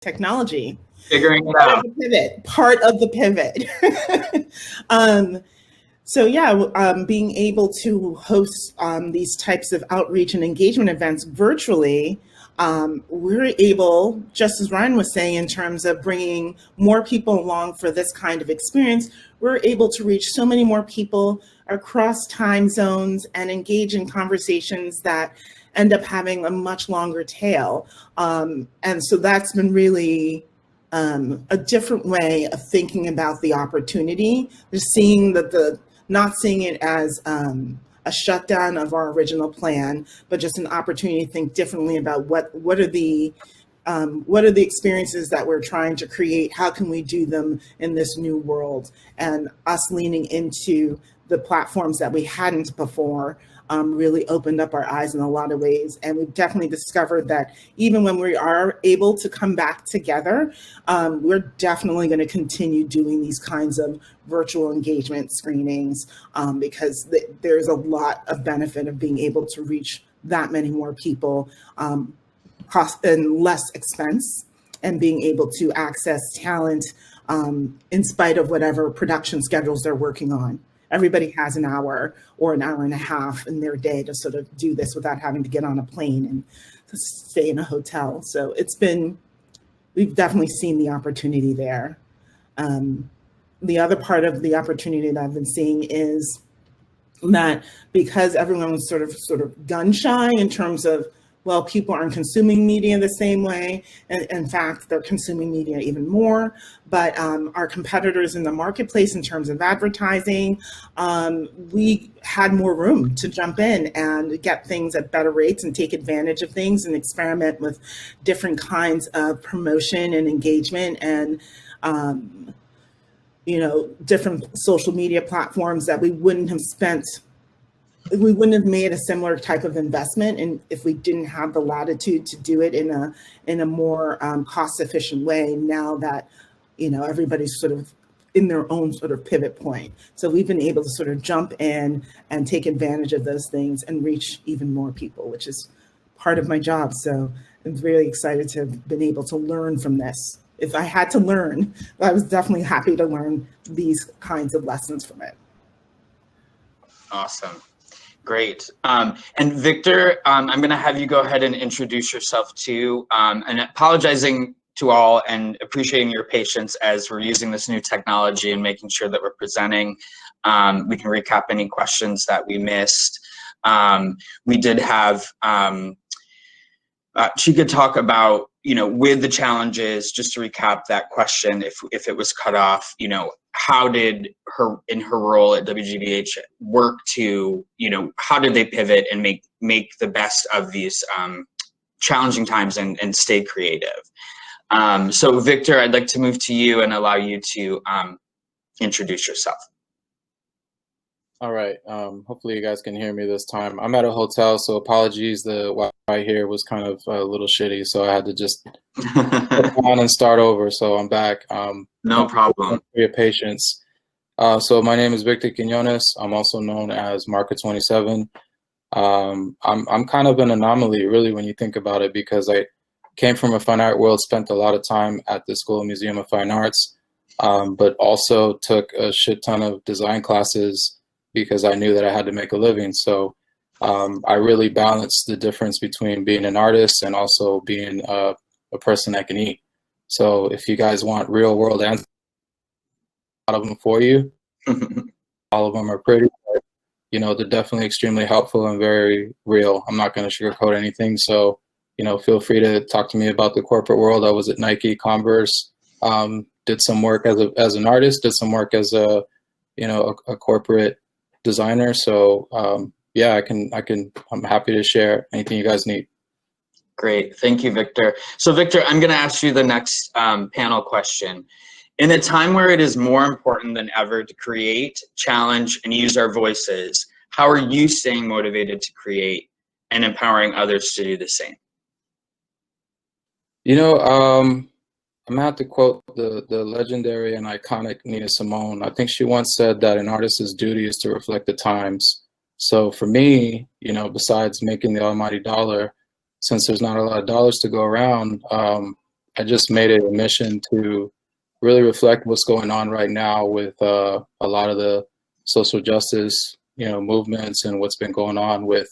technology. Figuring it Part out. of the pivot. Part of the pivot. So yeah, being able to host these types of outreach and engagement events virtually, we're able, just as Ryan was saying, in terms of bringing more people along for this kind of experience, we're able to reach so many more people across time zones and engage in conversations that end up having a much longer tail. And so that's been really a different way of thinking about the opportunity, just seeing that not seeing it as a shutdown of our original plan, but just an opportunity to think differently about what are the experiences that we're trying to create? How can we do them in this new world? And us leaning into the platforms that we hadn't before really opened up our eyes in a lot of ways. And we've definitely discovered that even when we are able to come back together, we're definitely going to continue doing these kinds of virtual engagement screenings because there's a lot of benefit of being able to reach that many more people cost and less expense, and being able to access talent in spite of whatever production schedules they're working on. Everybody has an hour or an hour and a half in their day to sort of do this without having to get on a plane and to stay in a hotel. So we've definitely seen the opportunity there. The other part of the opportunity that I've been seeing is that because everyone was sort of gun shy in terms of, well, people aren't consuming media the same way. And in fact, they're consuming media even more. But our competitors in the marketplace in terms of advertising, we had more room to jump in and get things at better rates and take advantage of things and experiment with different kinds of promotion and engagement and different social media platforms that we wouldn't have made a similar type of investment, and if we didn't have the latitude to do it in a more cost efficient way. Now that everybody's sort of in their own sort of pivot point, so we've been able to sort of jump in and take advantage of those things and reach even more people, which is part of my job. So I'm really excited to have been able to learn from this. If I had to learn, I was definitely happy to learn these kinds of lessons from it. Awesome. Great. And Victor, I'm going to have you go ahead and introduce yourself too, and apologizing to all and appreciating your patience as we're using this new technology and making sure that we're presenting. We can recap any questions that we missed. We did have she could talk about, with the challenges, just to recap that question, if it was cut off, how did in her role at WGBH work to, how did they pivot and make the best of these challenging times and stay creative? So Victor, I'd like to move to you and allow you to introduce yourself. All right. Hopefully you guys can hear me this time. I'm at a hotel, so apologies. The Wi-Fi here was kind of a little shitty, so I had to just put on and start over. So I'm back. No problem. For your patience. So my name is Victor Quinones. I'm also known as Market 27. I'm kind of an anomaly, really, when you think about it, because I came from a fine art world, spent a lot of time at the School of Museum of Fine Arts, but also took a shit ton of design classes because I knew that I had to make a living. So I really balanced the difference between being an artist and also being a person that can eat. So if you guys want real world answers, a lot of them for you. All of them are pretty, but, they're definitely extremely helpful and very real. I'm not going to sugarcoat anything. So, feel free to talk to me about the corporate world. I was at Nike, Converse, did some work as an artist, did some work as a corporate designer. So yeah, I'm happy to share anything you guys need. Great, thank you, Victor. So Victor, I'm gonna ask you the next panel question. In a time where it is more important than ever to create, challenge, and use our voices, how are you staying motivated to create and empowering others to do the same? I'm gonna have to quote the legendary and iconic Nina Simone. I think she once said that an artist's duty is to reflect the times. So for me, besides making the almighty dollar, since there's not a lot of dollars to go around, I just made it a mission to really reflect what's going on right now with a lot of the social justice, movements and what's been going on with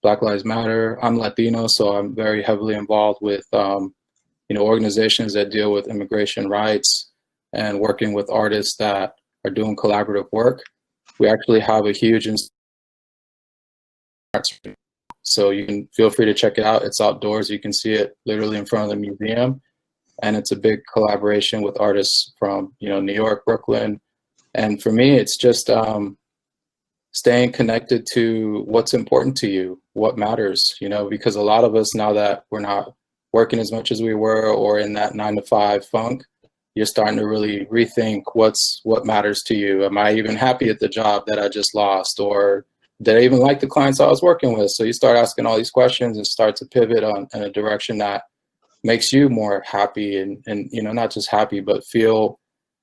Black Lives Matter. I'm Latino, so I'm very heavily involved with organizations that deal with immigration rights and working with artists that are doing collaborative work. We actually have a huge so you can feel free to check it out. It's outdoors. You can see it literally in front of the museum. And it's a big collaboration with artists from, New York, Brooklyn. And for me, it's just staying connected to what's important to you, what matters, because a lot of us, now that we're not working as much as we were or in that 9-to-5 funk, you're starting to really rethink what matters to you. Am I even happy at the job that I just lost? Or did I even like the clients I was working with? So you start asking all these questions and start to pivot in a direction that makes you more happy and not just happy, but feel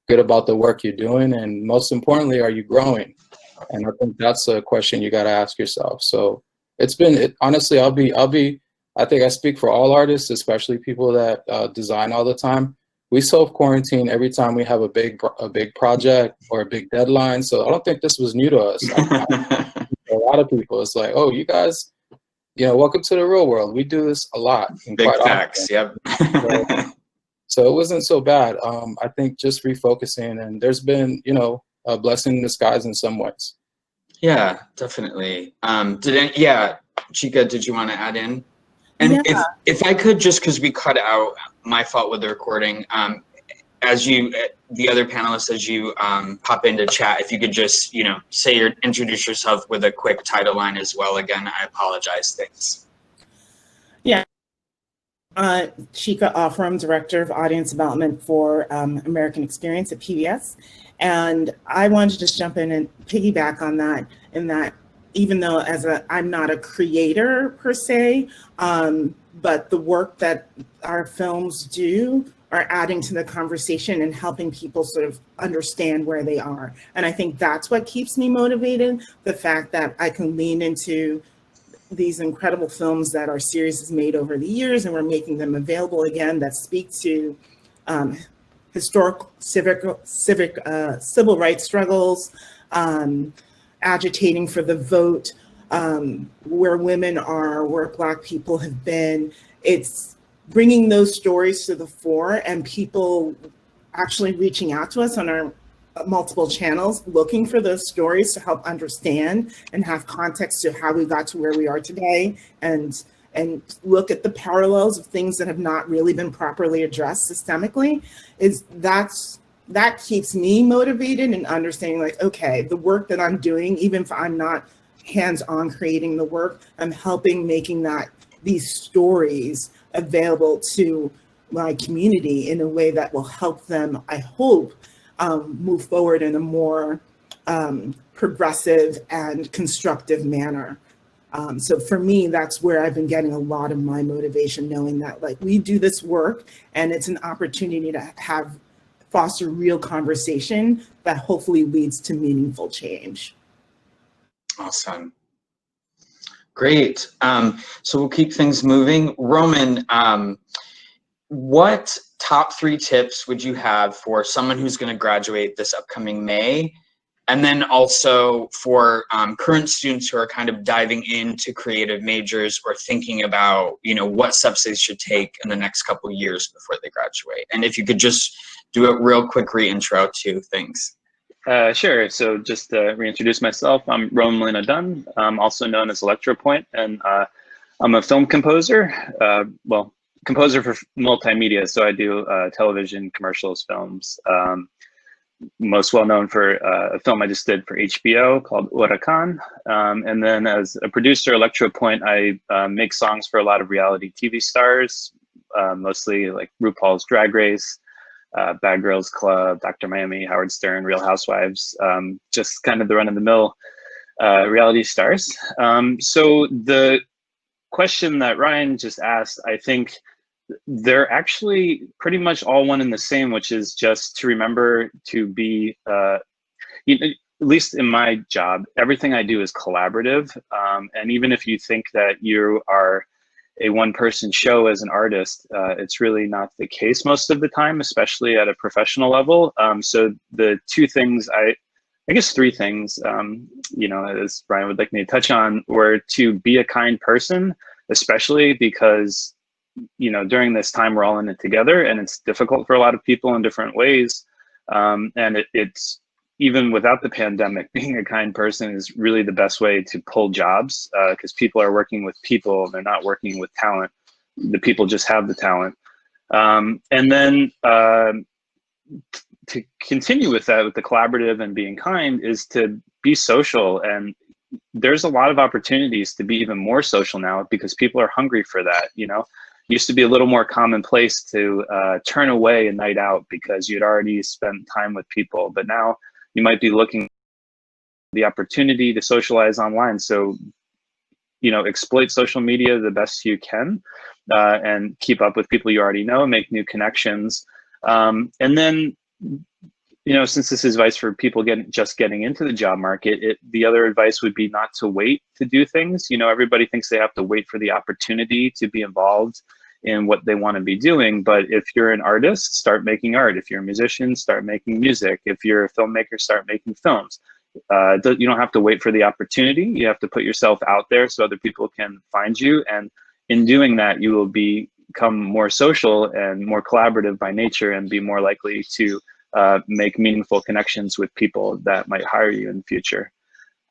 good about the work you're doing. And most importantly, are you growing? And I think that's a question you got to ask yourself. So honestly, I think I speak for all artists, especially people that design all the time. We self-quarantine every time we have a big project or a big deadline. So I don't think this was new to us. A lot of people, it's like, oh, you guys, welcome to the real world. We do this a lot. Big facts, yep. So it wasn't so bad. I think just refocusing, and there's been, a blessing in disguise in some ways. Yeah, definitely. Chika, did you want to add in? And if I could, just because we cut out, my fault with the recording, the other panelists, as you pop into chat, if you could just, introduce yourself with a quick title line as well. Again, I apologize. Thanks. Yeah. Chika Ofram, Director of Audience Development for American Experience at PBS. And I wanted to just jump in and piggyback on that, in that even though I'm not a creator per se, but the work that our films do are adding to the conversation and helping people sort of understand where they are. And I think that's what keeps me motivated, the fact that I can lean into these incredible films that our series has made over the years, and we're making them available again, that speak to historical, civil rights struggles, agitating for the vote, where women are, where Black people have been. It's bringing those stories to the fore and people actually reaching out to us on our multiple channels, looking for those stories to help understand and have context to how we got to where we are today, and look at the parallels of things that have not really been properly addressed systemically. That keeps me motivated and understanding, like, okay, the work that I'm doing, even if I'm not hands-on creating the work, I'm helping making these stories available to my community in a way that will help them, I hope, move forward in a more progressive and constructive manner. So for me, that's where I've been getting a lot of my motivation, knowing that, like, we do this work and it's an opportunity to foster real conversation that hopefully leads to meaningful change. Awesome. Great. So we'll keep things moving. Roman, what top 3 tips would you have for someone who's going to graduate this upcoming May? And then also for current students who are kind of diving into creative majors or thinking about, what steps they should take in the next couple of years before they graduate. And if you could just do a real quick reintro to things. Sure. So just to reintroduce myself, I'm Roman Molina Dunn. I'm also known as ElectroPoint, and I'm a film composer. Composer for multimedia. So I do television, commercials, films. Most well known for a film I just did for HBO called Huracan. And then as a producer, ElectroPoint, I make songs for a lot of reality TV stars, mostly like RuPaul's Drag Race, Bad Girls Club, Dr. Miami, Howard Stern, Real Housewives, just kind of the run-of-the-mill reality stars. So the question that Ryan just asked, I think they're actually pretty much all one and the same, which is just to remember to be, at least in my job, everything I do is collaborative. And even if you think that you are a one-person show as an artist. It's really not the case most of the time, especially at a professional level. So the two things, I guess three things, you know, as Brian would like me to touch on, were to be a kind person, especially because, you know, during this time we're all in it together, and it's difficult for a lot of people in different ways. And it's even without the pandemic, being a kind person is really the best way to pull jobs, because people are working with people, they're not working with talent. The people just have the talent. And then to continue with that, with the collaborative and being kind, is to be social. And there's a lot of opportunities to be even more social now because people are hungry for that. You know, it used to be a little more commonplace to turn away a night out because you'd already spent time with people, but now you might be looking at the opportunity to socialize online. So, you know, exploit social media the best you can, and keep up with people you already know, make new connections. And then, you know, since this is advice for people just getting into the job market, the other advice would be not to wait to do things. You know, everybody thinks they have to wait for the opportunity to be involved in what they want to be doing. But if you're an artist, start making art. If you're a musician, start making music. If you're a filmmaker, start making films. You don't have to wait for the opportunity. You have to put yourself out there so other people can find you. And in doing that, you will become more social and more collaborative by nature, and be more likely to make meaningful connections with people that might hire you in the future.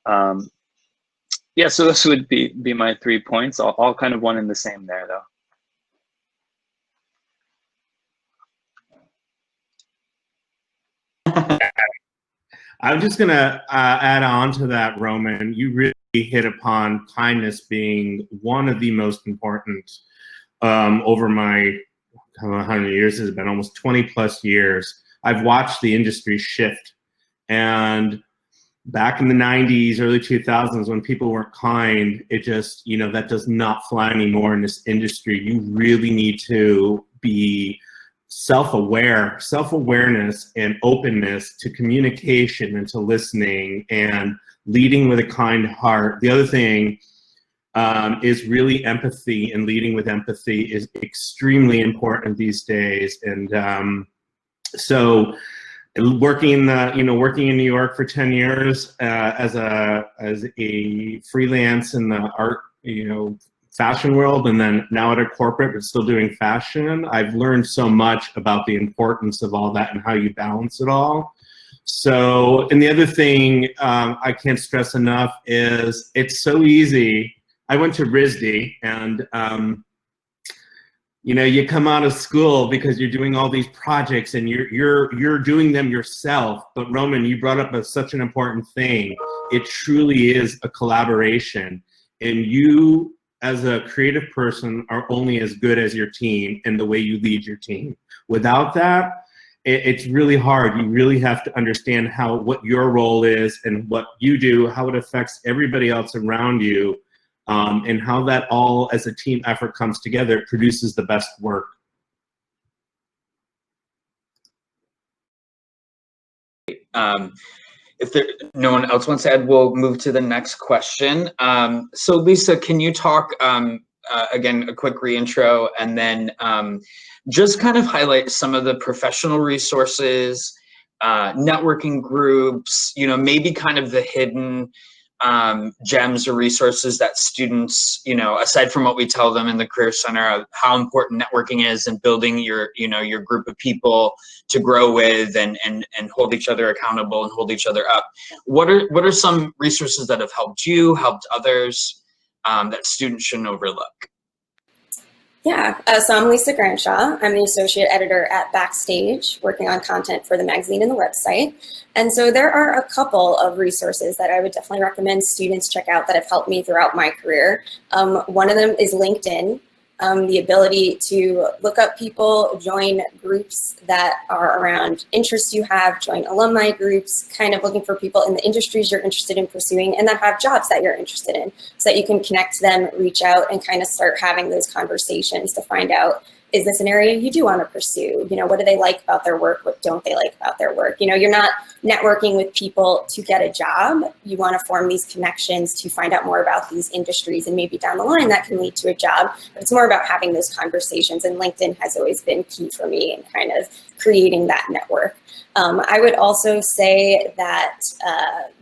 Yeah, so this would be my 3 points, all kind of one and the same there, though. I'm just going to add on to that, Roman. You really hit upon kindness being one of the most important over my, I don't know how many years it's been, almost 20 plus years. I've watched the industry shift. And back in the 90s, early 2000s, when people weren't kind, it just, you know, that does not fly anymore in this industry. You really need to be self-aware, self-awareness and openness to communication and to listening and leading with a kind heart. The other thing is really empathy, and leading with empathy is extremely important these days. And so working, working in New York for 10 years as a freelance in the art, fashion world, and then now at a corporate but still doing fashion, I've learned so much about the importance of all that and how you balance it all. So, and the other thing I can't stress enough is it's so easy. I went to RISD, and you come out of school because you're doing all these projects and you're doing them yourself. But Roman, you brought up such an important thing. It truly is a collaboration, and you, as a creative person, are only as good as your team and the way you lead your team. Without that, it's really hard. You really have to understand what your role is and what you do, how it affects everybody else around you, and how that all as a team effort comes together produces the best work. If no one else wants to add, we'll move to the next question. So Lisa, can you talk, again, a quick reintro, and then just kind of highlight some of the professional resources, networking groups, maybe kind of the hidden gems or resources that students, aside from what we tell them in the Career Center of how important networking is and building your group of people to grow with and hold each other accountable and hold each other up. What are some resources that have helped you, helped others, that students shouldn't overlook? Yeah, so I'm Lisa Granshaw. I'm the associate editor at Backstage, working on content for the magazine and the website. And so there are a couple of resources that I would definitely recommend students check out that have helped me throughout my career. One of them is LinkedIn. The ability to look up people, join groups that are around interests you have, join alumni groups, kind of looking for people in the industries you're interested in pursuing and that have jobs that you're interested in, so that you can connect to them, reach out, and kind of start having those conversations to find out is this an area you do want to pursue? You know, what do they like about their work? What don't they like about their work? You know, you're not networking with people to get a job. You want to form these connections to find out more about these industries, and maybe down the line that can lead to a job. But it's more about having those conversations, and LinkedIn has always been key for me in kind of creating that network. I would also say that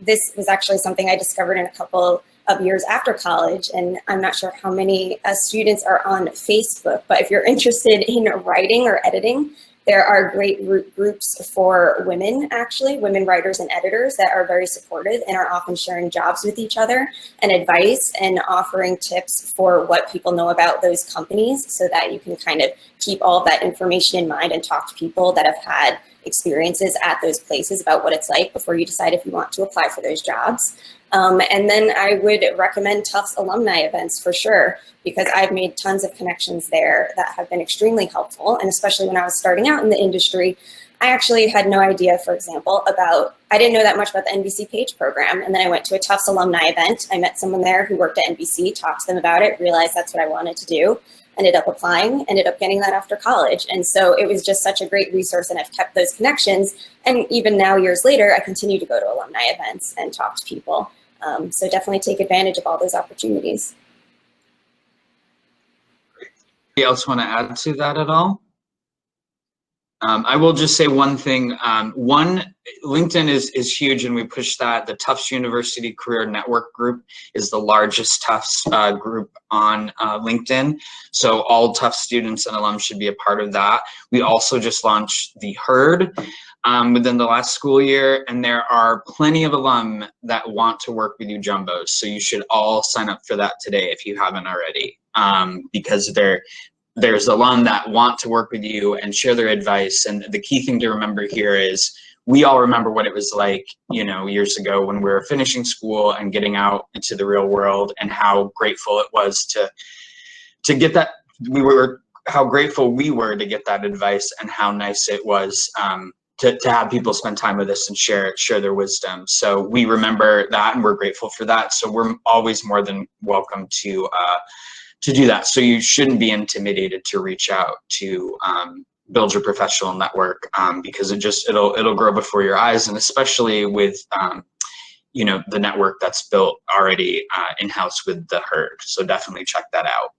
this was actually something I discovered in a couple of years after college, and I'm not sure how many students are on Facebook, but if you're interested in writing or editing, there are great groups for women, actually, women writers and editors that are very supportive and are often sharing jobs with each other and advice and offering tips for what people know about those companies, so that you can kind of keep all of that information in mind and talk to people that have had experiences at those places about what it's like before you decide if you want to apply for those jobs. And then I would recommend Tufts alumni events for sure, because I've made tons of connections there that have been extremely helpful. And especially when I was starting out in the industry, I actually had no idea, for example, I didn't know that much about the NBC Page program. And then I went to a Tufts alumni event. I met someone there who worked at NBC, talked to them about it, realized that's what I wanted to do, ended up applying, ended up getting that after college. And so it was just such a great resource, and I've kept those connections. And even now, years later, I continue to go to alumni events and talk to people. So definitely take advantage of all those opportunities. Anybody else want to add to that at all? I will just say one thing. LinkedIn is huge, and we push that. The Tufts University Career Network Group is the largest Tufts group on LinkedIn. So all Tufts students and alums should be a part of that. We also just launched the Herd within the last school year, and there are plenty of alum that want to work with you jumbos. So you should all sign up for that today if you haven't already, because there's alum that want to work with you and share their advice. And the key thing to remember here is we all remember what it was like, you know, years ago when we were finishing school and getting out into the real world, and how grateful it was to get that. How grateful we were to get that advice, and how nice it was to have people spend time with us and share their wisdom. So we remember that, and we're grateful for that. So we're always more than welcome to do that. So you shouldn't be intimidated to reach out to build your professional network, because it'll grow before your eyes, and especially with you know, the network that's built already in-house with the Herd. So definitely check that out.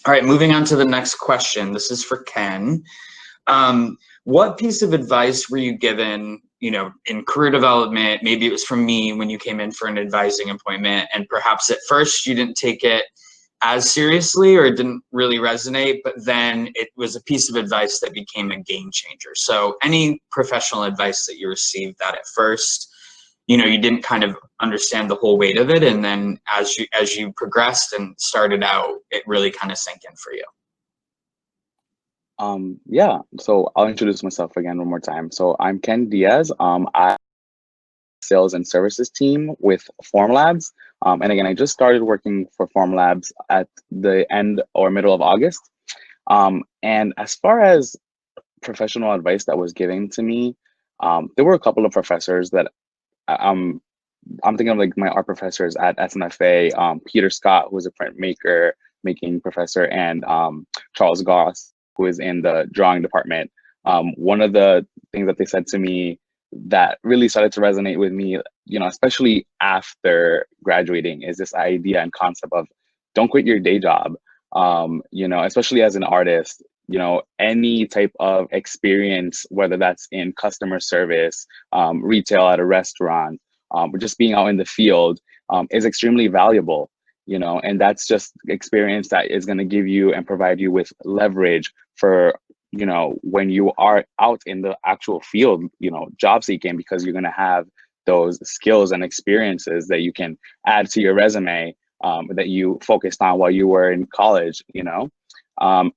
All right, moving on to the next question. This is for Ken. What piece of advice were you given, you know, in career development? Maybe it was from me when you came in for an advising appointment, and perhaps at first you didn't take it as seriously, or it didn't really resonate, but then it was a piece of advice that became a game changer. So any professional advice that you received that at first, you know, you didn't kind of understand the whole weight of it, and then as you progressed and started out, it really kind of sank in for you. Yeah, so I'll introduce myself again one more time. So I'm Ken Diaz. I sales and services team with Formlabs. And again, I just started working for Formlabs at the end or middle of August. And as far as professional advice that was given to me, there were a couple of professors that I'm thinking of, like my art professors at SNFA, Peter Scott, who was a printmaking professor, and Charles Goss, who is in the drawing department. One of the things that they said to me that really started to resonate with me, you know, especially after graduating, is this idea and concept of don't quit your day job. You know, especially as an artist, you know, any type of experience, whether that's in customer service, retail at a restaurant, or just being out in the field, is extremely valuable, you know, and that's just experience that is going to give you and provide you with leverage for, you know, when you are out in the actual field, you know, job seeking, because you're going to have those skills and experiences that you can add to your resume, that you focused on while you were in college, you know.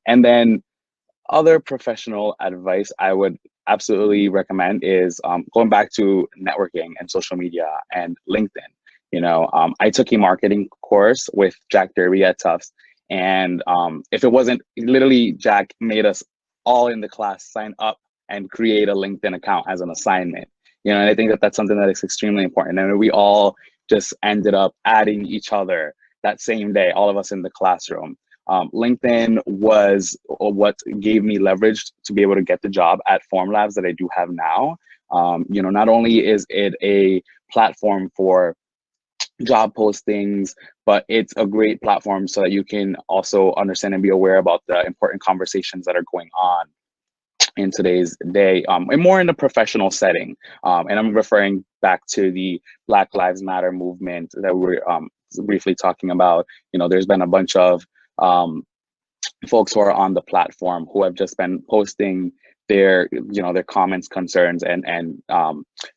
And then other professional advice I would absolutely recommend is going back to networking and social media and LinkedIn. You know, I took a marketing course with Jack Derby at Tufts, and if it wasn't, literally Jack made us all in the class sign up and create a LinkedIn account as an assignment. You know, and I think that that's something that is extremely important. And we all just ended up adding each other that same day, all of us in the classroom. LinkedIn was what gave me leverage to be able to get the job at Formlabs that I do have now. Not only is it a platform for job postings, but it's a great platform so that you can also understand and be aware about the important conversations that are going on in today's day, and more in a professional setting. And I'm referring back to the Black Lives Matter movement that we were briefly talking about. There's been a bunch of folks who are on the platform who have just been posting their comments, concerns, and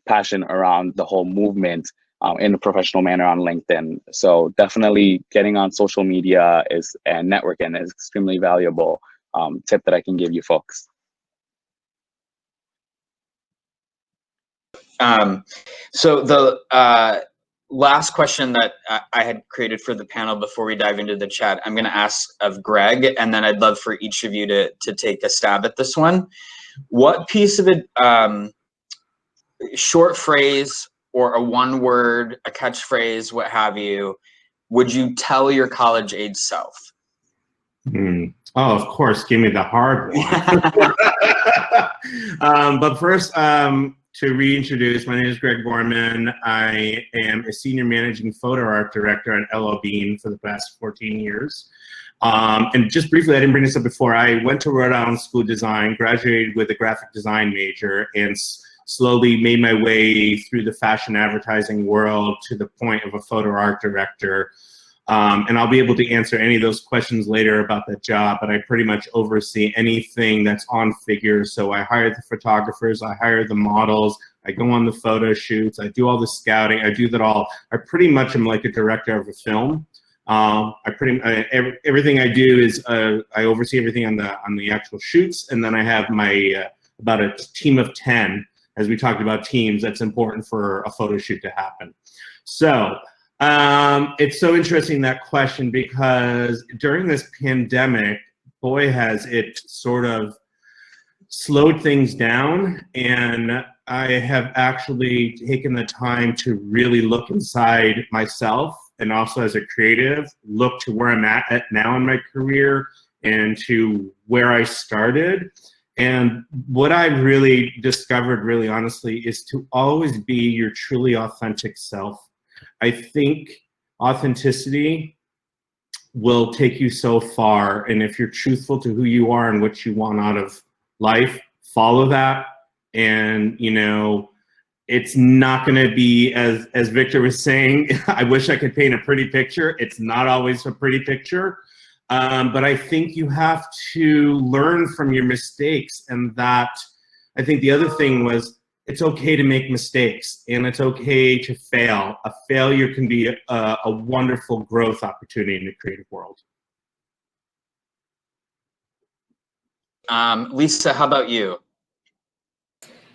passion around the whole movement in a professional manner on LinkedIn. So definitely getting on social media and networking is extremely valuable tip that I can give you folks. So the last question that I had created for the panel before we dive into the chat, I'm going to ask of Greg, and then I'd love for each of you to take a stab at this one. What piece of it, short phrase or a one word, a catchphrase, what have you, would you tell your college age self? Oh, of course, give me the hard one. But first, to reintroduce, my name is Greg Borman. I am a senior managing photo art director at LL Bean for the past 14 years. And just briefly, I didn't bring this up before, I went to Rhode Island School of Design, graduated with a graphic design major, and slowly made my way through the fashion advertising world to the point of a photo art director. And I'll be able to answer any of those questions later about that job, but I pretty much oversee anything that's on figures. So I hire the photographers, I hire the models, I go on the photo shoots, I do all the scouting, I do that all. I pretty much am like a director of a film. Everything I do is I oversee everything on the actual shoots, and then I have my about a team of 10, as we talked about teams, that's important for a photo shoot to happen. So it's so interesting, that question, because during this pandemic, boy, has it sort of slowed things down. And I have actually taken the time to really look inside myself, and also as a creative, look to where I'm at now in my career and to where I started. And what I really discovered, really honestly, is to always be your truly authentic self. I think authenticity will take you so far, and if you're truthful to who you are and what you want out of life, follow that. And it's not going to be, as Victor was saying, I wish I could paint a pretty picture. It's not always a pretty picture, but I think you have to learn from your mistakes. And that, I think the other thing was, it's okay to make mistakes, and it's okay to fail. A failure can be a wonderful growth opportunity in the creative world. Lisa, how about you?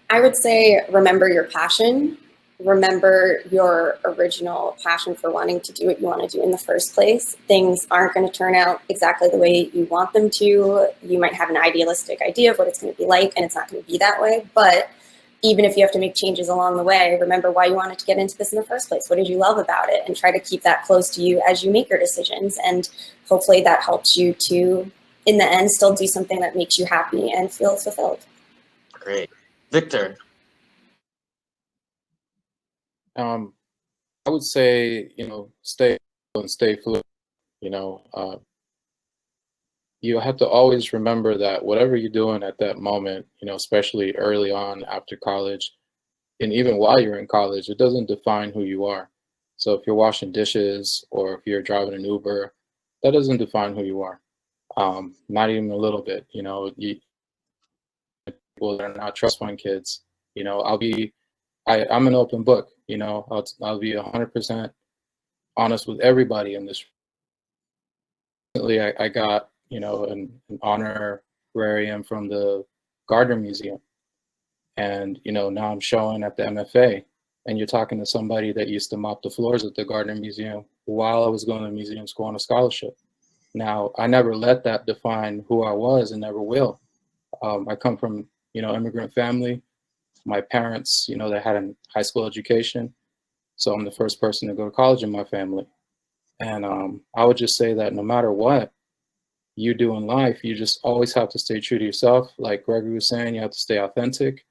I would say remember your passion. Remember your original passion for wanting to do what you want to do in the first place. Things aren't going to turn out exactly the way you want them to. You might have an idealistic idea of what it's going to be like, and it's not going to be that way. But even if you have to make changes along the way, remember why you wanted to get into this in the first place. What did you love about it? And try to keep that close to you as you make your decisions. And hopefully that helps you to, in the end, still do something that makes you happy and feel fulfilled. Great. Victor? I would say, stay and stay fluid. You have to always remember that whatever you're doing at that moment, especially early on after college, and even while you're in college, it doesn't define who you are. So if you're washing dishes or if you're driving an Uber, that doesn't define who you are. Not even a little bit. People that are not trust fund kids. I'm an open book. I'll be 100% honest with everybody in this. Recently, I got an honorarium from the Gardner Museum, and now I'm showing at the MFA, and you're talking to somebody that used to mop the floors at the Gardner Museum while I was going to museum school on a scholarship. Now, I never let that define who I was, and never will. I come from immigrant family. My parents, they had a high school education, so I'm the first person to go to college in my family. And I would just say that no matter what, you do in life, you just always have to stay true to yourself. Like Gregory was saying, you have to stay authentic.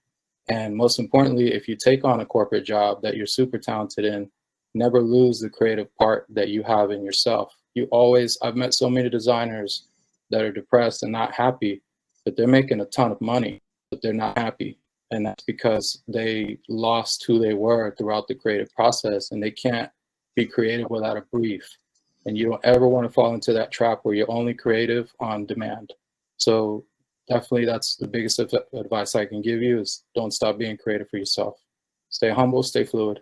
And most importantly, if you take on a corporate job that you're super talented in, never lose the creative part that you have in yourself. I've met so many designers that are depressed and not happy, but they're making a ton of money, but they're not happy. And that's because they lost who they were throughout the creative process, and they can't be creative without a brief. And you don't ever want to fall into that trap where you're only creative on demand. So definitely that's the biggest advice I can give you is don't stop being creative for yourself. Stay humble, stay fluid.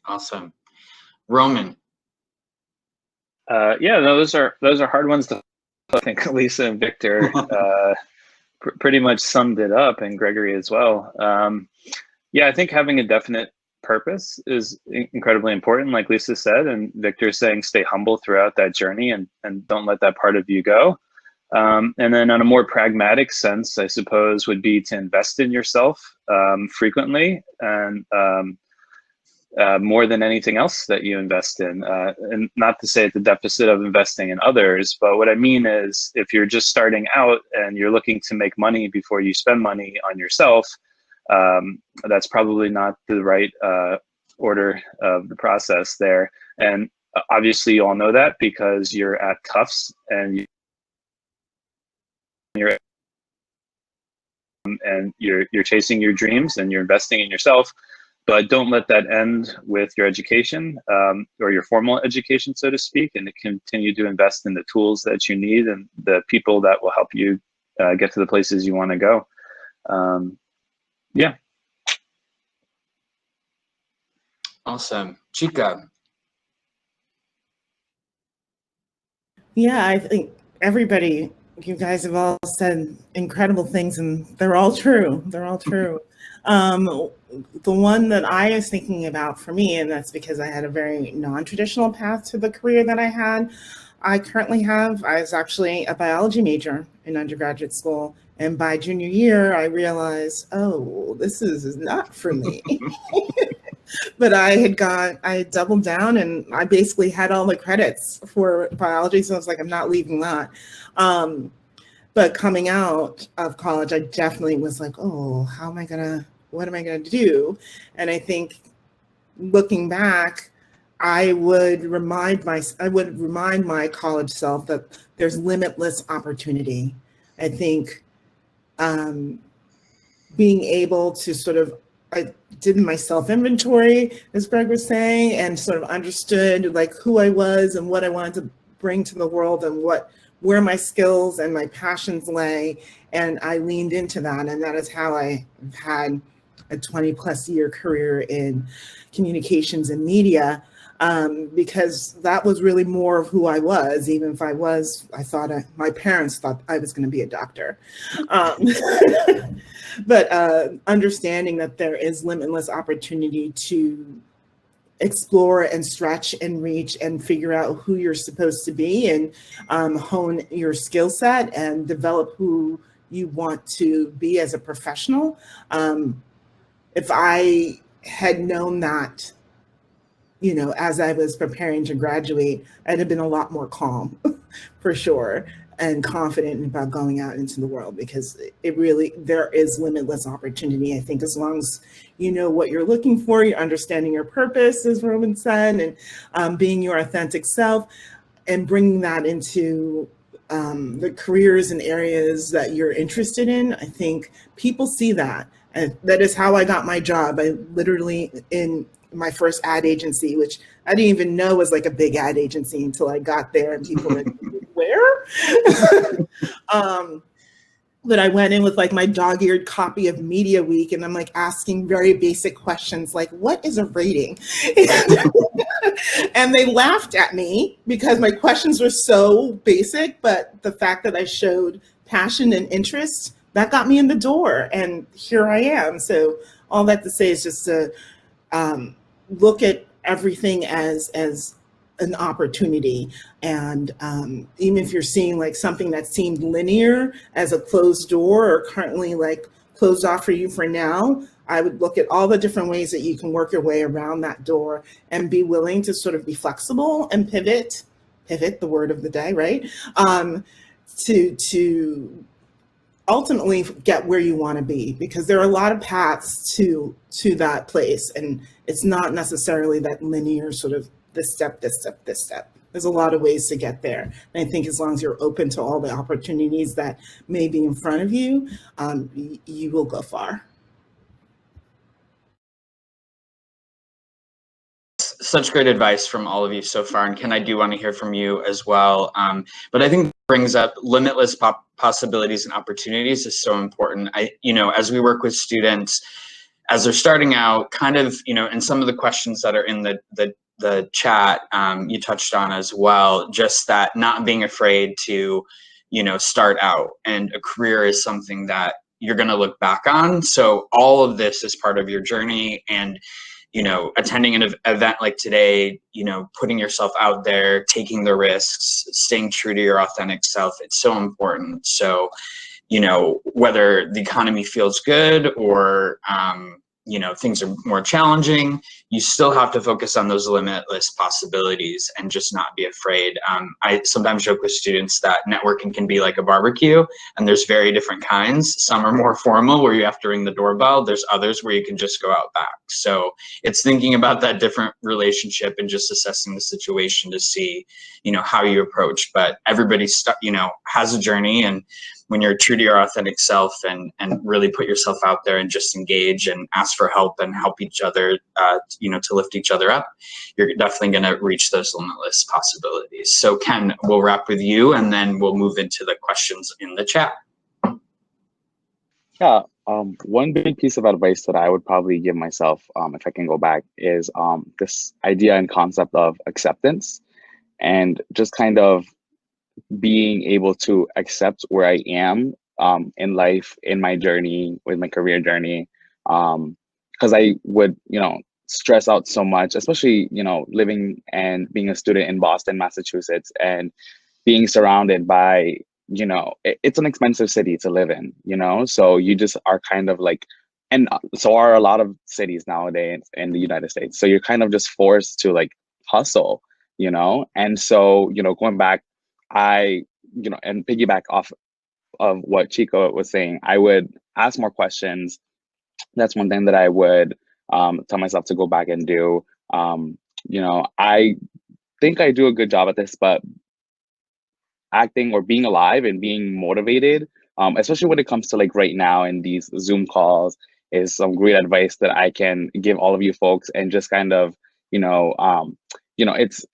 Awesome. Roman. Yeah, no, those are hard ones to. I think Lisa and Victor pretty much summed it up, and Gregory as well. Yeah, I think having a definite purpose is incredibly important, like Lisa said, and Victor saying stay humble throughout that journey and don't let that part of you go. And then on a more pragmatic sense, I suppose, would be to invest in yourself frequently and more than anything else that you invest in. And not to say at the deficit of investing in others, but what I mean is if you're just starting out and you're looking to make money before you spend money on yourself, that's probably not the right order of the process there. And obviously you all know that because you're at Tufts and you're chasing your dreams and you're investing in yourself. But don't let that end with your education or your formal education, so to speak, and continue to invest in the tools that you need and the people that will help you get to the places you want to go. Yeah. Awesome. Chica. Yeah, I think everybody, you guys have all said incredible things, and they're all true. They're all true. The one that I was thinking about for me, and that's because I had a very non-traditional path to the career that I currently have. I was actually a biology major in undergraduate school. And by junior year, I realized, oh, this is not for me. But I had doubled down and I basically had all the credits for biology. So I was like, I'm not leaving that. But coming out of college, I definitely was like, oh, what am I gonna do? And I think looking back, I would remind my college self that there's limitless opportunity. I think being able to I did my self-inventory, as Greg was saying, and sort of understood like who I was and what I wanted to bring to the world and where my skills and my passions lay. And I leaned into that. And that is how I had a 20+ year career in communications and media, because that was really more of who I was, even if my parents thought I was going to be a doctor. But understanding that there is limitless opportunity to explore and stretch and reach and figure out who you're supposed to be and hone your skill set and develop who you want to be as a professional. If I had known that, as I was preparing to graduate, I'd have been a lot more calm for sure and confident about going out into the world, because there is limitless opportunity. I think as long as you know what you're looking for, you're understanding your purpose, as Roman said, and being your authentic self and bringing that into the careers and areas that you're interested in, I think people see that. And that is how I got my job. I literally, in my first ad agency, which I didn't even know was like a big ad agency until I got there, and people were like, where? But I went in with like my dog-eared copy of Media Week, and I'm like asking very basic questions like, what is a rating? And they laughed at me because my questions were so basic, but the fact that I showed passion and interest, that got me in the door, and here I am. So all that to say is just to look at everything as an opportunity. And even if you're seeing like something that seemed linear as a closed door or currently like closed off for you for now, I would look at all the different ways that you can work your way around that door and be willing to sort of be flexible and pivot pivot, the word of the day, right? To ultimately get where you want to be, because there are a lot of paths to that place, and it's not necessarily that linear sort of this step, this step, this step. There's a lot of ways to get there, and I think as long as you're open to all the opportunities that may be in front of you, you will go far. Such great advice from all of you so far, and Ken, I do want to hear from you as well. But I think brings up limitless possibilities and opportunities is so important. As we work with students, as they're starting out, kind of, and some of the questions that are in the chat, you touched on as well, just that not being afraid to, start out, and a career is something that you're going to look back on. So all of this is part of your journey, and attending an event like today, putting yourself out there, taking the risks, staying true to your authentic self, it's so important. So, whether the economy feels good or, things are more challenging, you still have to focus on those limitless possibilities and just not be afraid. I sometimes joke with students that networking can be like a barbecue, and there's very different kinds. Some are more formal where you have to ring the doorbell. There's others where you can just go out back. So it's thinking about that different relationship and just assessing the situation to see, how you approach. But everybody, has a journey, and when you're true to your authentic self and really put yourself out there and just engage and ask for help and help each other, to lift each other up, you're definitely going to reach those limitless possibilities. So Ken, we'll wrap with you, and then we'll move into the questions in the chat. Yeah, one big piece of advice that I would probably give myself, if I can go back, is this idea and concept of acceptance, and just kind of being able to accept where I am in life, in my journey, with my career journey. Because I would, stress out so much, especially, living and being a student in Boston, Massachusetts, and being surrounded by, it's an expensive city to live in, so you just are kind of like, and so are a lot of cities nowadays in the United States. So you're kind of just forced to like hustle, and so, going back, and piggyback off of what Chico was saying, I would ask more questions. That's one thing that I would tell myself to go back and do. I think I do a good job at this, but acting or being alive and being motivated, especially when it comes to like right now in these Zoom calls, is some great advice that I can give all of you folks, and just kind of, it's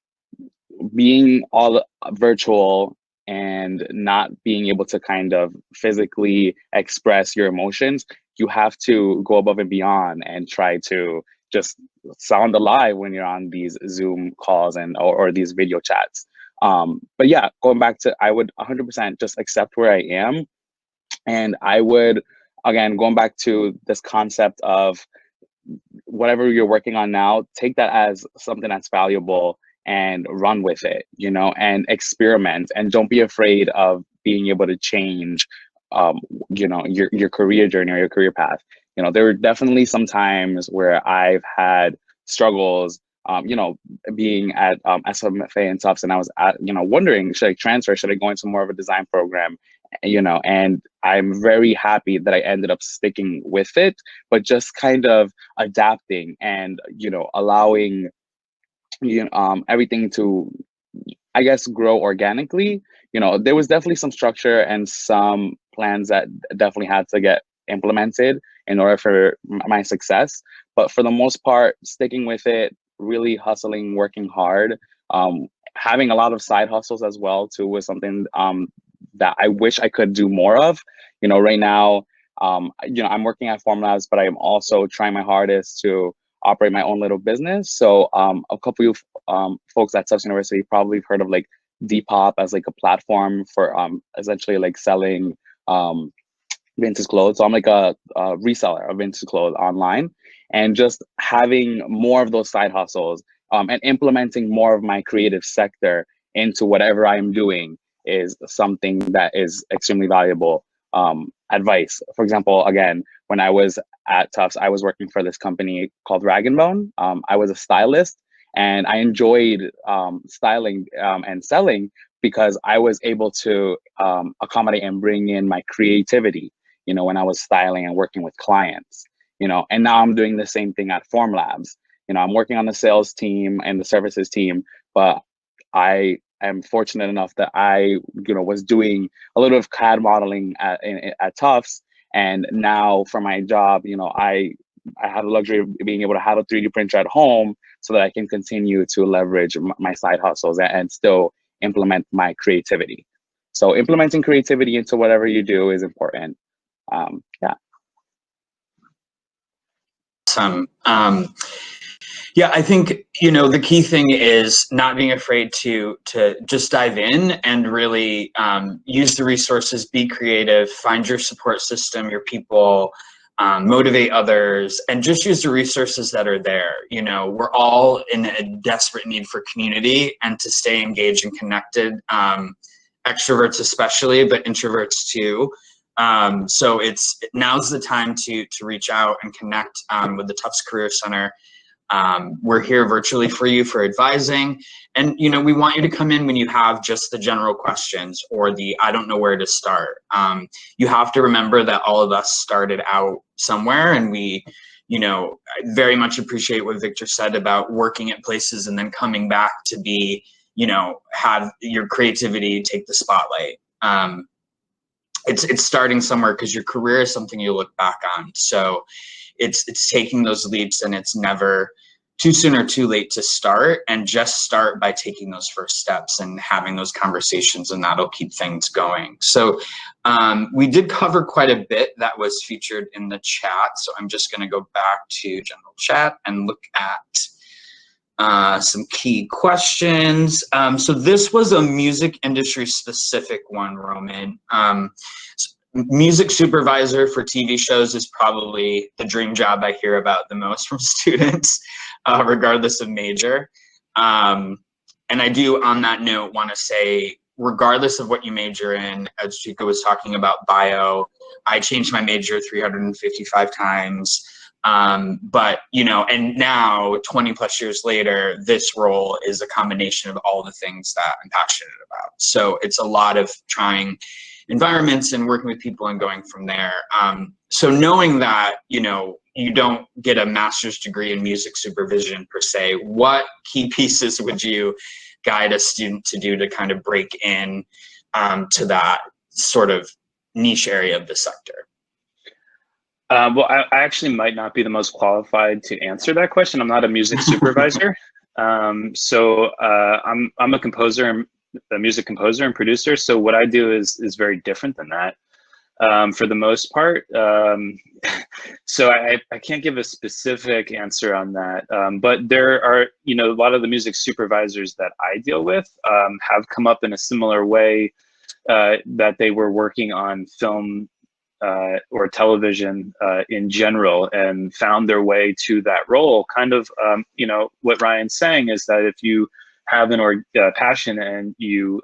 being all virtual and not being able to kind of physically express your emotions. You have to go above and beyond and try to just sound alive when you're on these Zoom calls and or these video chats. But yeah, going back to, I would 100% just accept where I am. And I would, again, going back to this concept of whatever you're working on now, take that as something that's valuable and run with it, and experiment, and don't be afraid of being able to change, your career journey or your career path. There were definitely some times where I've had struggles, being at SMFA and Tufts, and I was wondering, should I transfer? Should I go into more of a design program? And I'm very happy that I ended up sticking with it, but just kind of adapting and, allowing everything to, I guess, grow organically. There was definitely some structure and some plans that definitely had to get implemented in order for my success. But for the most part, sticking with it, really hustling, working hard, having a lot of side hustles as well too, was something that I wish I could do more of. Right now, I'm working at Formlabs, but I'm also trying my hardest to operate my own little business. So a couple of folks at Tufts University probably have heard of like Depop as like a platform for essentially like selling vintage clothes. So I'm like a reseller of vintage clothes online, and just having more of those side hustles and implementing more of my creative sector into whatever I'm doing is something that is extremely valuable advice. For example, again, when I was at Tufts, I was working for this company called Rag & Bone. I was a stylist, And I enjoyed styling and selling because I was able to accommodate and bring in my creativity, you know, when I was styling and working with clients, you know. And now I'm doing the same thing at Formlabs. You know, I'm working on the sales team and the services team, but I am fortunate enough that I, you know, was doing a little of CAD modeling at Tufts, and now for my job, you know, I have the luxury of being able to have a 3D printer at home so that I can continue to leverage my side hustles and still implement my creativity. So implementing creativity into whatever you do is important. Yeah. Yeah, I think, you know, the key thing is not being afraid to just dive in and really use the resources, be creative, find your support system, your people, motivate others, and just use the resources that are there. You know, we're all in a desperate need for community and to stay engaged and connected, extroverts especially, but introverts too. So now's the time to reach out and connect with the Tufts Career Center. We're here virtually for you for advising. And, you know, we want you to come in when you have just the general questions or the, I don't know where to start. You have to remember that all of us started out somewhere, and we, you know, I very much appreciate what Victor said about working at places and then coming back to be, you know, have your creativity take the spotlight. It's starting somewhere because your career is something you look back on. So it's taking those leaps, and it's never too soon or too late to start, and just start by taking those first steps and having those conversations, and that'll keep things going. So we did cover quite a bit that was featured in the chat. So I'm just going to go back to general chat and look at some key questions. So this was a music industry specific one, Roman. Music supervisor for TV shows is probably the dream job I hear about the most from students, regardless of major. And I do, on that note, want to say, regardless of what you major in, as Chico was talking about bio, I changed my major 355 times. But, you know, and now 20 plus years later, this role is a combination of all the things that I'm passionate about. So it's a lot of trying environments and working with people and going from there. So knowing that, you know, you don't get a master's degree in music supervision per se, what key pieces would you guide a student to do to kind of break in to that sort of niche area of the sector? Well, I actually might not be the most qualified to answer that question. I'm not a music supervisor. So I'm a composer, a music composer and producer. So what I do is very different than that, for the most part. So I can't give a specific answer on that. But there are, you know, a lot of the music supervisors that I deal with have come up in a similar way, that they were working on film or television in general, and found their way to that role. Kind of, you know, what Ryan's saying is that if you have an passion and you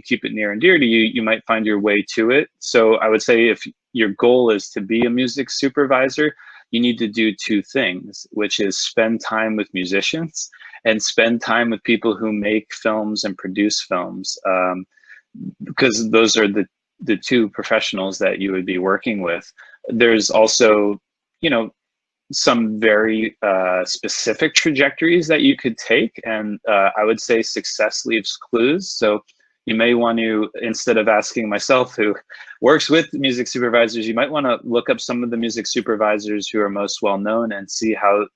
keep it near and dear to you, you might find your way to it. So I would say if your goal is to be a music supervisor, you need to do two things, which is spend time with musicians and spend time with people who make films and produce films, because those are the two professionals that you would be working with. There's also, you know, some very specific trajectories that you could take, and I would say success leaves clues. So you may want to, instead of asking myself who works with music supervisors, you might want to look up some of the music supervisors who are most well known and see how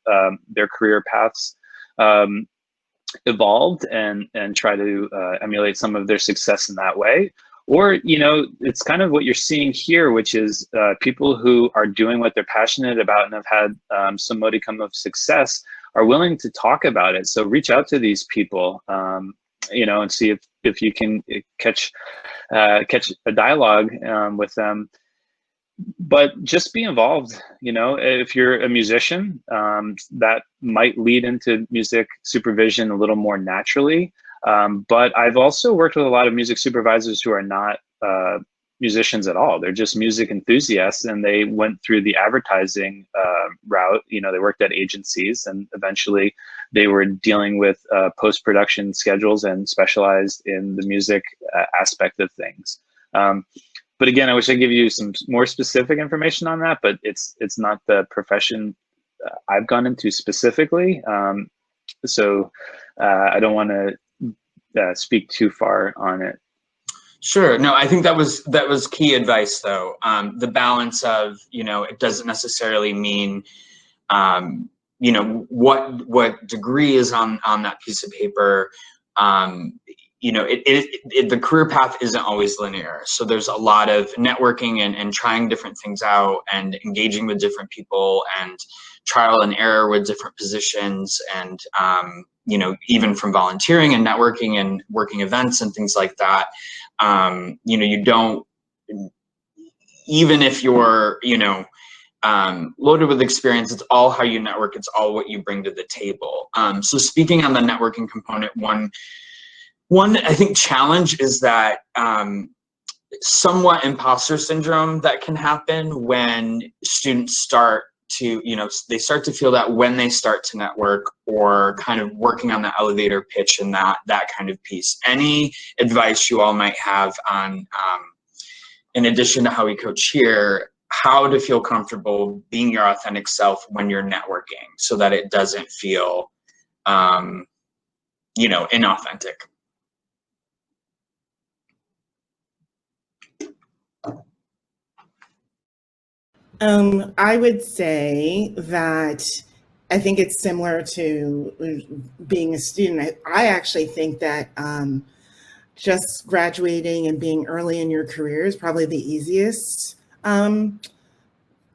their career paths evolved, and try to emulate some of their success in that way. Or, you know, it's kind of what you're seeing here, which is people who are doing what they're passionate about and have had some modicum of success are willing to talk about it. So reach out to these people, you know, and see if you can catch a dialogue with them. But just be involved. You know, if you're a musician, that might lead into music supervision a little more naturally. But I've also worked with a lot of music supervisors who are not musicians at all. They're just music enthusiasts, and they went through the advertising route. You know, they worked at agencies, and eventually they were dealing with post-production schedules and specialized in the music aspect of things. But again, I wish I could give you some more specific information on that, but it's not the profession I've gone into specifically. So I don't want to speak too far on it. Sure. No, I think that was key advice, though. The balance of, you know, it doesn't necessarily mean, you know, what degree is on that piece of paper. You know, the career path isn't always linear. So there's a lot of networking and trying different things out and engaging with different people and trial and error with different positions and, you know, even from volunteering and networking and working events and things like that. You know, you don't, even if you're, you know, loaded with experience, it's all how you network, it's all what you bring to the table. So speaking on the networking component, one I think challenge is that somewhat imposter syndrome that can happen when students start to, you know, they start to feel that when they start to network or kind of working on the elevator pitch and that kind of piece. Any advice you all might have on, in addition to how we coach here, how to feel comfortable being your authentic self when you're networking so that it doesn't feel, you know, inauthentic. I would say that I think it's similar to being a student. I actually think that just graduating and being early in your career is probably the easiest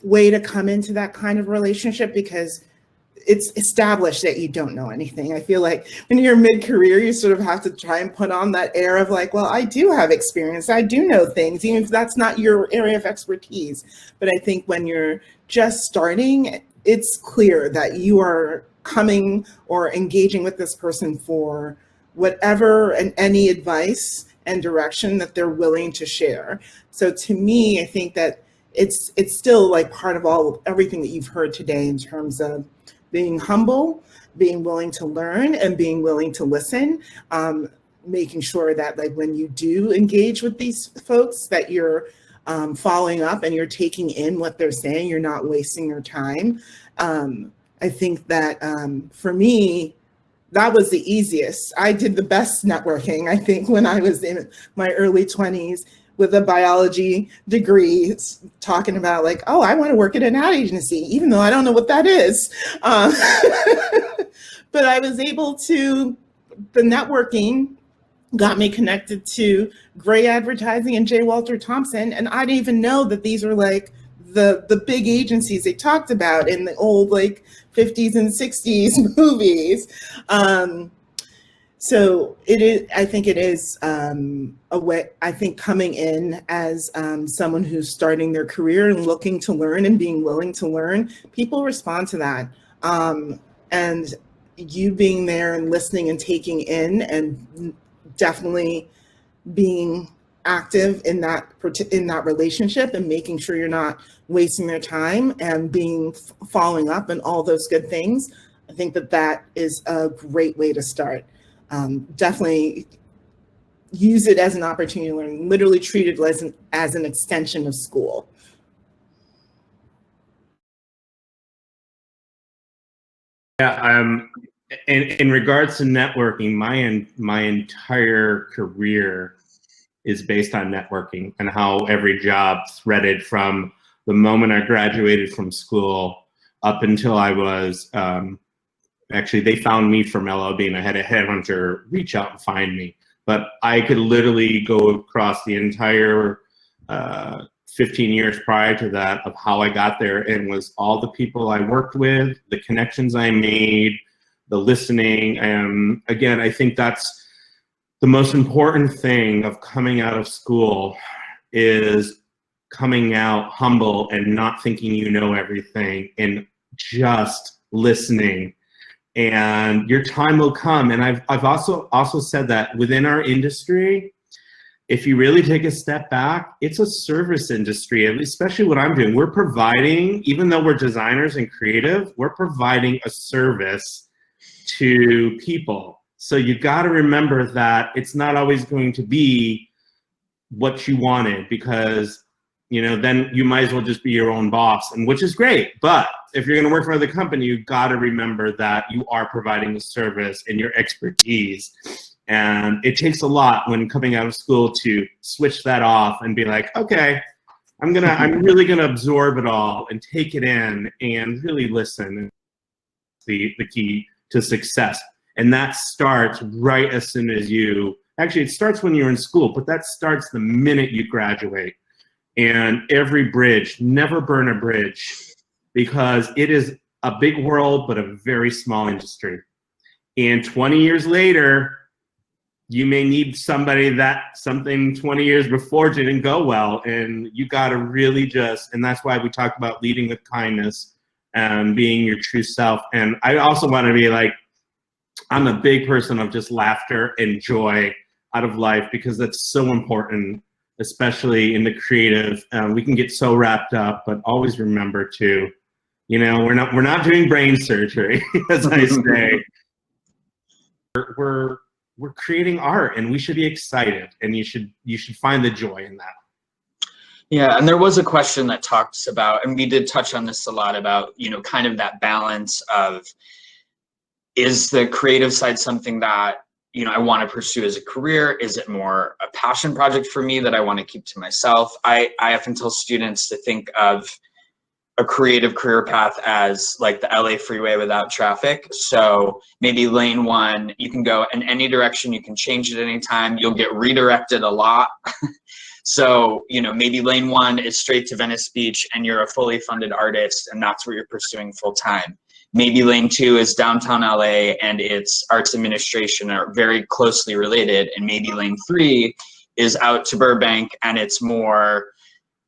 way to come into that kind of relationship because it's established that you don't know anything. I feel like when you're mid-career, you sort of have to try and put on that air of like, well, I do have experience. I do know things, even if that's not your area of expertise. But I think when you're just starting, it's clear that you are coming or engaging with this person for whatever and any advice and direction that they're willing to share. So to me, I think that it's still like part of everything that you've heard today in terms of being humble, being willing to learn, and being willing to listen, making sure that like when you do engage with these folks that you're following up and you're taking in what they're saying, you're not wasting your time. I think that for me, that was the easiest. I did the best networking, I think, when I was in my early 20s with a biology degree, talking about like, oh, I want to work at an ad agency, even though I don't know what that is. But I was able to, the networking got me connected to Gray Advertising and J. Walter Thompson. And I didn't even know that these were like the big agencies they talked about in the old like 50s and 60s movies. So it is, I think it is a way, I think coming in as someone who's starting their career and looking to learn and being willing to learn, people respond to that. And you being there and listening and taking in and definitely being active in that relationship and making sure you're not wasting their time and following up and all those good things. I think that is a great way to start. Definitely use it as an opportunity to learn, literally treat it as an extension of school. Yeah, in regards to networking, my entire career is based on networking and how every job threaded from the moment I graduated from school up until I was, actually, they found me from LLB and I had a headhunter reach out and find me. But I could literally go across the entire 15 years prior to that of how I got there, and was all the people I worked with, the connections I made, the listening. And again, I think that's the most important thing of coming out of school, is coming out humble and not thinking you know everything and just listening. And your time will come. And I've also said that within our industry, if you really take a step back, it's a service industry, especially what I'm doing. We're providing, even though we're designers and creative, we're providing a service to people. So you got to remember that it's not always going to be what you wanted, because then you might as well just be your own boss, and which is great. But if you're going to work for another company, you got to remember that you are providing a service and your expertise. And it takes a lot when coming out of school to switch that off and be like, okay, I'm really gonna absorb it all and take it in and really listen. The key to success. And that starts right as soon as actually it starts when you're in school, but that starts the minute you graduate. And every bridge, never burn a bridge, because it is a big world, but a very small industry. And 20 years later, you may need somebody something 20 years before didn't go well, and you got to really and that's why we talk about leading with kindness and being your true self. And I also want to be like, I'm a big person of just laughter and joy out of life, because that's so important, especially in the creative. We can get so wrapped up, but always remember to, we're not doing brain surgery, as I say. We're creating art, and we should be excited, and you should find the joy in that. Yeah, and there was a question that talks about, and we did touch on this a lot, about kind of that balance of, is the creative side something that I want to pursue as a career? Is it more a passion project for me that I want to keep to myself? I often tell students to think of a creative career path as like the LA freeway without traffic. So maybe lane 1, you can go in any direction, you can change it anytime, you'll get redirected a lot. So, maybe lane 1 is straight to Venice Beach and you're a fully funded artist and that's what you're pursuing full time. Maybe lane 2 is downtown LA and it's arts administration, are very closely related. And maybe lane 3 is out to Burbank and it's more,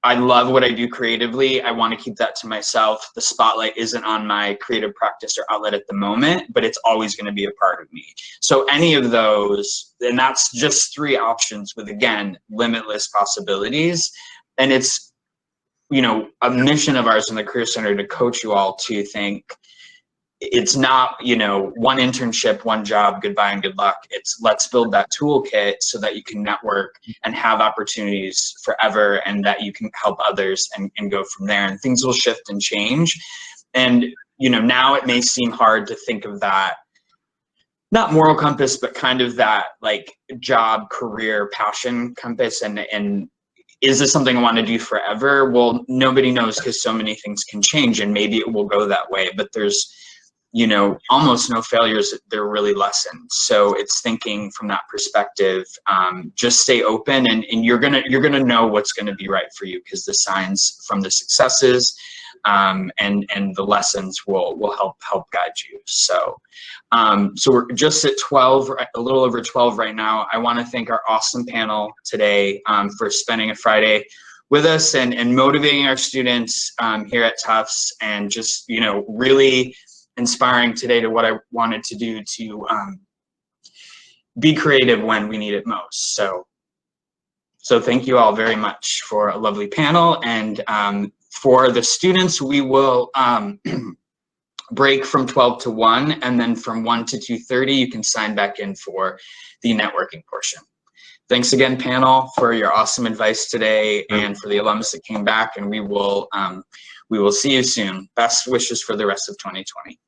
I love what I do creatively, I want to keep that to myself. The spotlight isn't on my creative practice or outlet at the moment, but it's always going to be a part of me. So any of those, and that's just 3 options with, again, limitless possibilities. And it's, a mission of ours in the Career Center to coach you all to think, it's not, one internship, one job, goodbye and good luck. It's let's build that toolkit so that you can network and have opportunities forever, and that you can help others and go from there. And things will shift and change. And, now it may seem hard to think of that, not moral compass, but kind of that like job, career, passion compass. And is this something I want to do forever? Well, nobody knows, because so many things can change, and maybe it will go that way. But there's almost no failures, they're really lessons. So it's thinking from that perspective, just stay open, and you're gonna know what's gonna be right for you, because the signs from the successes and the lessons will help guide you. So so we're just at 12, a little over 12 right now. I want to thank our awesome panel today for spending a Friday with us and motivating our students here at Tufts, and just really inspiring today to what I wanted to do to be creative when we need it most. So thank you all very much for a lovely panel. And for the students, we will break from 12 to 1, and then from 1 to 2:30, you can sign back in for the networking portion. Thanks again, panel, for your awesome advice today, and for the alums that came back, and we will see you soon. Best wishes for the rest of 2020.